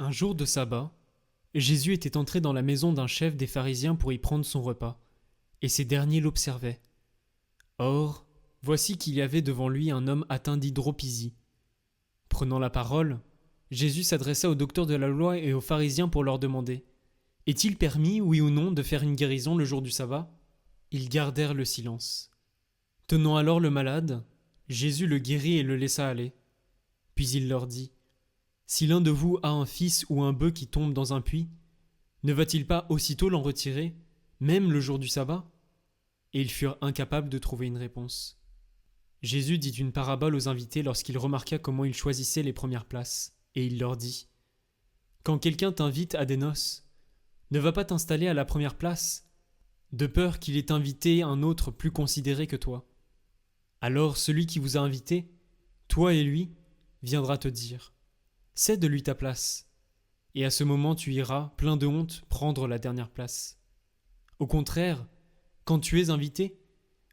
Un jour de sabbat, Jésus était entré dans la maison d'un chef des pharisiens pour y prendre son repas, et ces derniers l'observaient. Or, voici qu'il y avait devant lui un homme atteint d'hydropisie. Prenant la parole, Jésus s'adressa aux docteurs de la loi et aux pharisiens pour leur demander « Est-il permis, oui ou non, de faire une guérison le jour du sabbat ?» Ils gardèrent le silence. Tenant alors le malade, Jésus le guérit et le laissa aller. Puis il leur dit « Si l'un de vous a un fils ou un bœuf qui tombe dans un puits, ne va-t-il pas aussitôt l'en retirer, même le jour du sabbat ?» Et ils furent incapables de trouver une réponse. Jésus dit une parabole aux invités lorsqu'il remarqua comment ils choisissaient les premières places, et il leur dit « Quand quelqu'un t'invite à des noces, ne va pas t'installer à la première place, de peur qu'il ait invité un autre plus considéré que toi. Alors celui qui vous a invité, toi et lui, viendra te dire « Cède-lui ta place », et à ce moment tu iras, plein de honte, prendre la dernière place. Au contraire, quand tu es invité,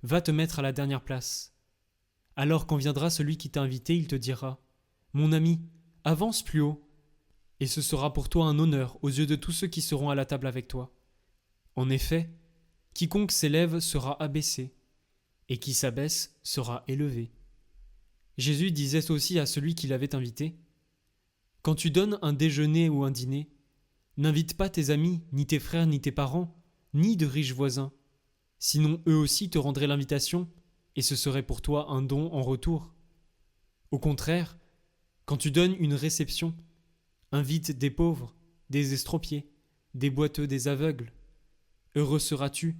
va te mettre à la dernière place. Alors quand viendra celui qui t'a invité, il te dira « Mon ami, avance plus haut », et ce sera pour toi un honneur aux yeux de tous ceux qui seront à la table avec toi. En effet, quiconque s'élève sera abaissé, et qui s'abaisse sera élevé. Jésus disait aussi à celui qui l'avait invité « Quand tu donnes un déjeuner ou un dîner, n'invite pas tes amis, ni tes frères, ni tes parents, ni de riches voisins, sinon eux aussi te rendraient l'invitation, et ce serait pour toi un don en retour. Au contraire, quand tu donnes une réception, invite des pauvres, des estropiés, des boiteux, des aveugles. Heureux seras-tu,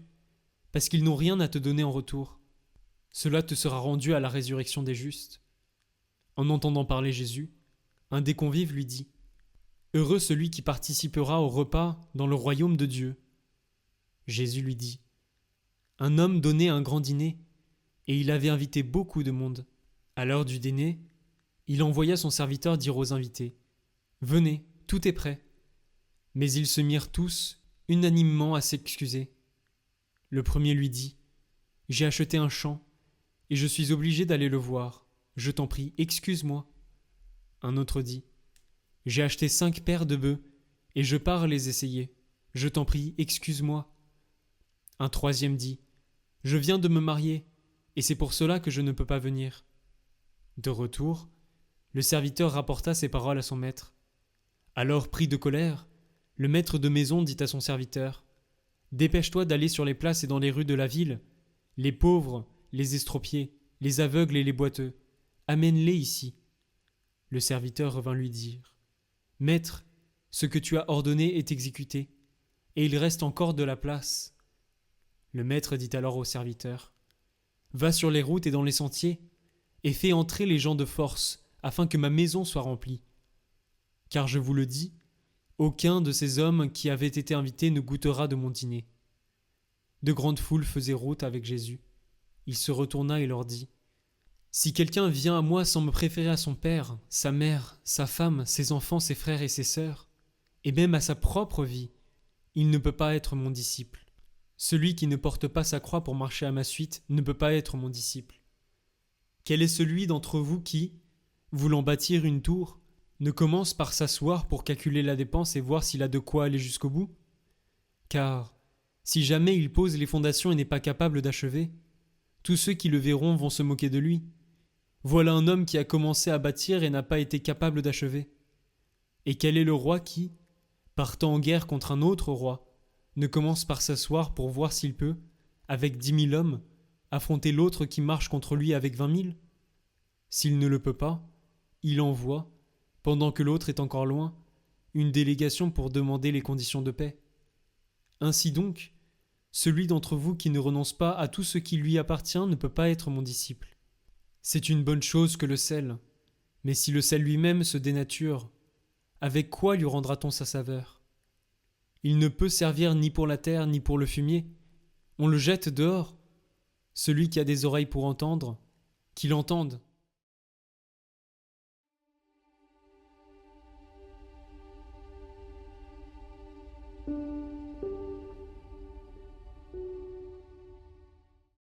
parce qu'ils n'ont rien à te donner en retour. Cela te sera rendu à la résurrection des justes. » En entendant parler Jésus, un des convives lui dit « Heureux celui qui participera au repas dans le royaume de Dieu. » Jésus lui dit « Un homme donnait un grand dîner, et il avait invité beaucoup de monde. À l'heure du dîner, il envoya son serviteur dire aux invités « Venez, tout est prêt. » Mais ils se mirent tous, unanimement, à s'excuser. Le premier lui dit « J'ai acheté un champ, et je suis obligé d'aller le voir. Je t'en prie, excuse-moi. » Un autre dit « J'ai acheté 5 paires de bœufs, et je pars les essayer. Je t'en prie, excuse-moi. » Un troisième dit « Je viens de me marier, et c'est pour cela que je ne peux pas venir. » De retour, le serviteur rapporta ces paroles à son maître. Alors, pris de colère, le maître de maison dit à son serviteur « Dépêche-toi d'aller sur les places et dans les rues de la ville, les pauvres, les estropiés, les aveugles et les boiteux, amène-les ici. » Le serviteur revint lui dire « Maître, ce que tu as ordonné est exécuté, et il reste encore de la place. » Le maître dit alors au serviteur « Va sur les routes et dans les sentiers, et fais entrer les gens de force, afin que ma maison soit remplie. Car je vous le dis, aucun de ces hommes qui avaient été invités ne goûtera de mon dîner. » De grandes foules faisaient route avec Jésus. Il se retourna et leur dit « Si quelqu'un vient à moi sans me préférer à son père, sa mère, sa femme, ses enfants, ses frères et ses sœurs, et même à sa propre vie, il ne peut pas être mon disciple. Celui qui ne porte pas sa croix pour marcher à ma suite ne peut pas être mon disciple. Quel est celui d'entre vous qui, voulant bâtir une tour, ne commence par s'asseoir pour calculer la dépense et voir s'il a de quoi aller jusqu'au bout ? Car, si jamais il pose les fondations et n'est pas capable d'achever, tous ceux qui le verront vont se moquer de lui. Voilà un homme qui a commencé à bâtir et n'a pas été capable d'achever. Et quel est le roi qui, partant en guerre contre un autre roi, ne commence par s'asseoir pour voir s'il peut, avec 10 000 hommes, affronter l'autre qui marche contre lui avec 20 000 ? S'il ne le peut pas, il envoie, pendant que l'autre est encore loin, une délégation pour demander les conditions de paix. Ainsi donc, celui d'entre vous qui ne renonce pas à tout ce qui lui appartient ne peut pas être mon disciple. C'est une bonne chose que le sel, mais si le sel lui-même se dénature, avec quoi lui rendra-t-on sa saveur ? Il ne peut servir ni pour la terre ni pour le fumier. On le jette dehors. Celui qui a des oreilles pour entendre, qu'il entende.